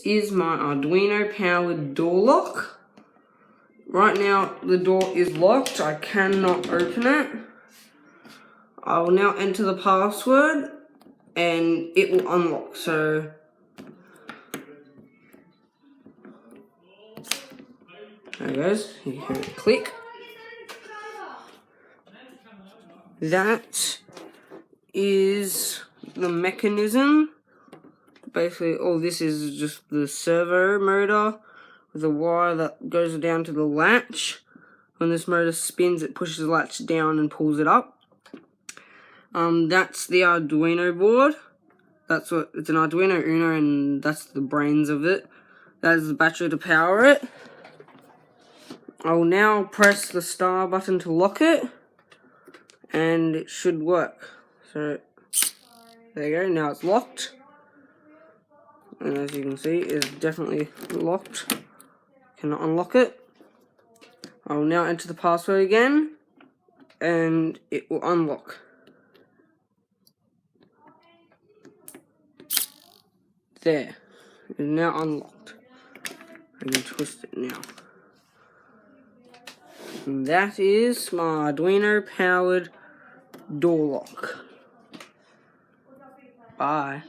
is my Arduino powered door lock. Right now the door is locked, I cannot open it. I will now enter the password and it will unlock. So there it goes, you hear it click. That is the mechanism. Basically all this is just the servo motor with a wire that goes down to the latch. When this motor spins, it pushes the latch down and pulls it up. That's the Arduino board. It's an Arduino Uno, and that's the brains of it. That is the battery to power it. I will now press the star button to lock it, and it should work. So there you go, now it's locked. And as you can see, it's definitely locked. Cannot unlock it. I will now enter the password again, and it will unlock. There, it is now unlocked. I can twist it now. And that is my Arduino powered door lock. Bye.